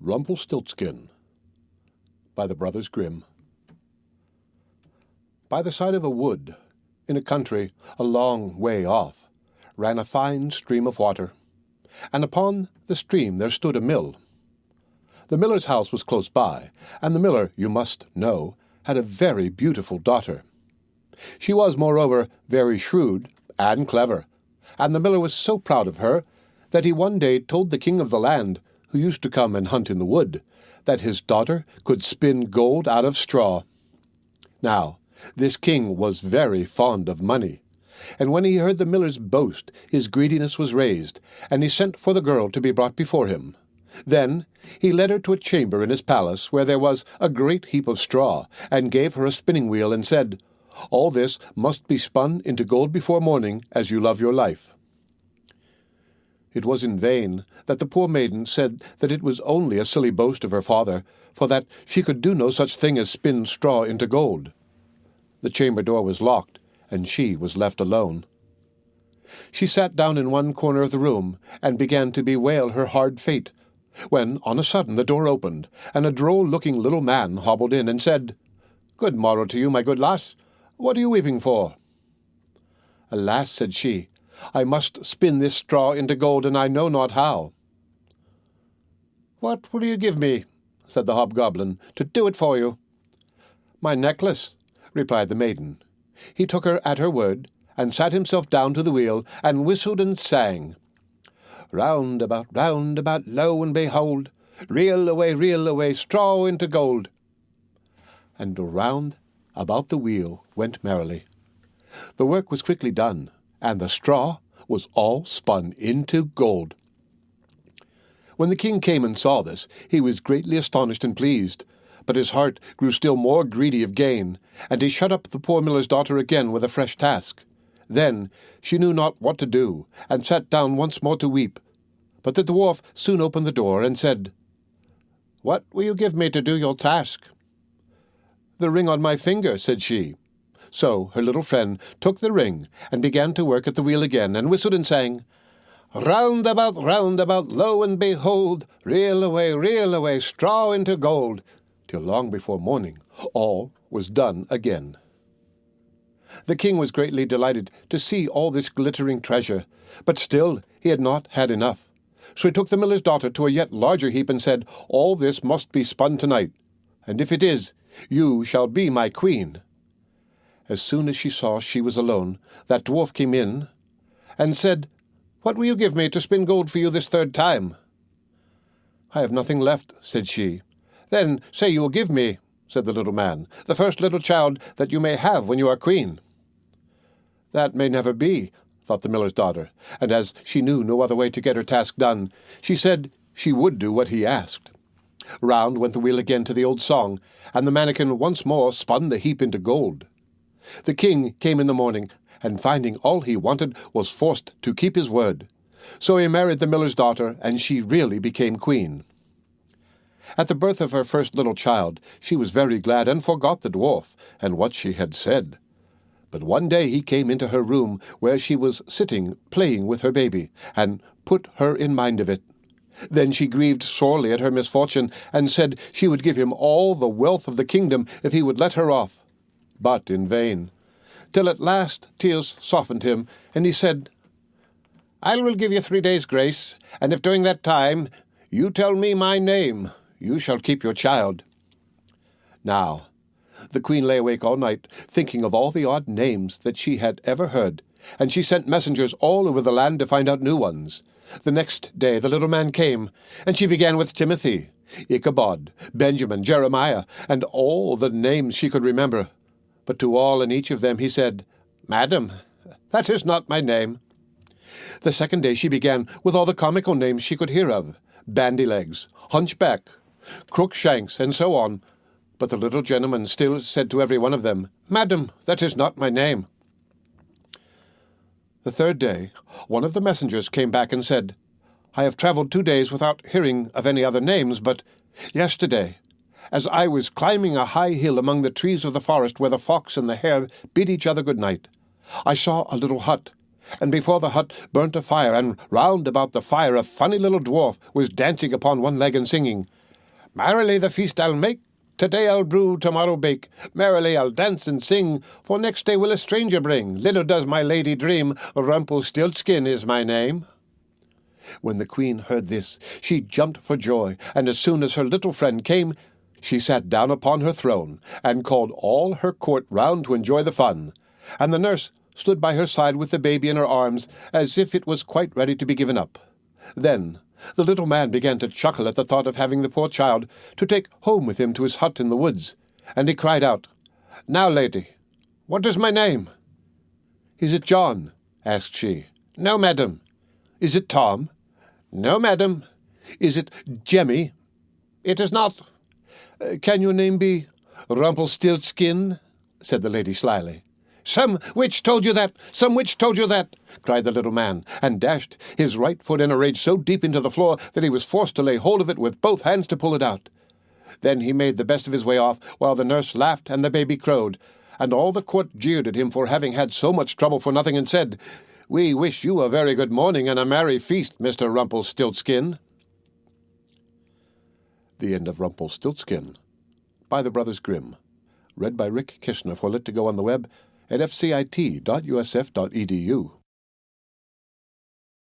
RUMPELSTILTSKIN by the Brothers Grimm. By the side of a wood, in a country a long way off, ran a fine stream of water, and upon the stream there stood a mill. The miller's house was close by, and the miller, you must know, had a very beautiful daughter. She was, moreover, very shrewd and clever, and the miller was so proud of her that he one day told the king of the land, who used to come and hunt in the wood, that his daughter could spin gold out of straw. Now, this king was very fond of money, and when he heard the miller's boast, his greediness was raised, and he sent for the girl to be brought before him. Then he led her to a chamber in his palace, where there was a great heap of straw, and gave her a spinning wheel, and said, "All this must be spun into gold before morning, as you love your life." It was in vain that the poor maiden said that it was only a silly boast of her father, for that she could do no such thing as spin straw into gold. The chamber door was locked, and she was left alone. She sat down in one corner of the room, and began to bewail her hard fate, when on a sudden the door opened, and a droll-looking little man hobbled in, and said, "Good morrow to you, my good lass. What are you weeping for?" "Alas," said she, "I must spin this straw into gold, and I know not how." "What will you give me," said the hobgoblin, "to do it for you?" "My necklace," replied the maiden. He took her at her word, and sat himself down to the wheel, and whistled and sang, round about, lo and behold, reel away, straw into gold." And round about the wheel went merrily. The work was quickly done, and the straw was all spun into gold. When the king came and saw this, he was greatly astonished and pleased, but his heart grew still more greedy of gain, and he shut up the poor miller's daughter again with a fresh task. Then she knew not what to do, and sat down once more to weep. But the dwarf soon opened the door, and said, "What will you give me to do your task?" "The ring on my finger," said she. So her little friend took the ring, and began to work at the wheel again, and whistled and sang, round about, lo and behold, reel away, straw into gold, till long before morning all was done again. The king was greatly delighted to see all this glittering treasure, but still he had not had enough. So he took the miller's daughter to a yet larger heap, and said, "All this must be spun tonight, and if it is, you shall be my queen." As soon as she saw she was alone, that dwarf came in, and said, "What will you give me to spin gold for you this third time?" "I have nothing left," said she. "Then say you will give me," said the little man, "the first little child that you may have when you are queen." "That may never be," thought the miller's daughter, and as she knew no other way to get her task done, she said she would do what he asked. Round went the wheel again to the old song, and the mannikin once more spun the heap into gold. The king came in the morning, and finding all he wanted, was forced to keep his word. So he married the miller's daughter, and she really became queen. At the birth of her first little child, she was very glad, and forgot the dwarf, and what she had said. But one day he came into her room, where she was sitting, playing with her baby, and put her in mind of it. Then she grieved sorely at her misfortune, and said she would give him all the wealth of the kingdom if he would let her off. But in vain, till at last tears softened him, and he said, "I will give you 3 days' grace, and if during that time you tell me my name, you shall keep your child." Now, the queen lay awake all night, thinking of all the odd names that she had ever heard, and she sent messengers all over the land to find out new ones. The next day the little man came, and she began with Timothy, Ichabod, Benjamin, Jeremiah, and all the names she could remember. But to all and each of them he said, "Madam, that is not my name." The second day she began with all the comical names she could hear of, Bandy-legs, Hunchback, Crookshanks, and so on. But the little gentleman still said to every one of them, "Madam, that is not my name." The third day, one of the messengers came back and said, "I have travelled 2 days without hearing of any other names, but yesterday, as I was climbing a high hill among the trees of the forest where the fox and the hare bid each other good night, I saw a little hut, and before the hut burnt a fire, and round about the fire a funny little dwarf was dancing upon one leg and singing, Merrily the feast I'll make, today I'll brew, tomorrow bake. Merrily I'll dance and sing, for next day will a stranger bring. Little does my lady dream, Rumpelstiltskin is my name. When the queen heard this, she jumped for joy, and as soon as her little friend came, she sat down upon her throne, and called all her court round to enjoy the fun. And the nurse stood by her side with the baby in her arms, as if it was quite ready to be given up. Then the little man began to chuckle at the thought of having the poor child to take home with him to his hut in the woods, and he cried out, "Now, lady, what is my name?" "Is it John?" asked she. "No, madam." "Is it Tom?" "No, madam." "Is it Jemmy?" "It is not." "Can your name be Rumpelstiltskin?" said the lady slyly. "Some witch told you that! Some witch told you that!" cried the little man, and dashed his right foot in a rage so deep into the floor that he was forced to lay hold of it with both hands to pull it out. Then he made the best of his way off, while the nurse laughed and the baby crowed, and all the court jeered at him for having had so much trouble for nothing, and said, "We wish you a very good morning and a merry feast, Mr. Rumpelstiltskin." The End of Rumpelstiltskin by the Brothers Grimm. Read by Rick Kishner for Lit to Go on the web at fcit.usf.edu.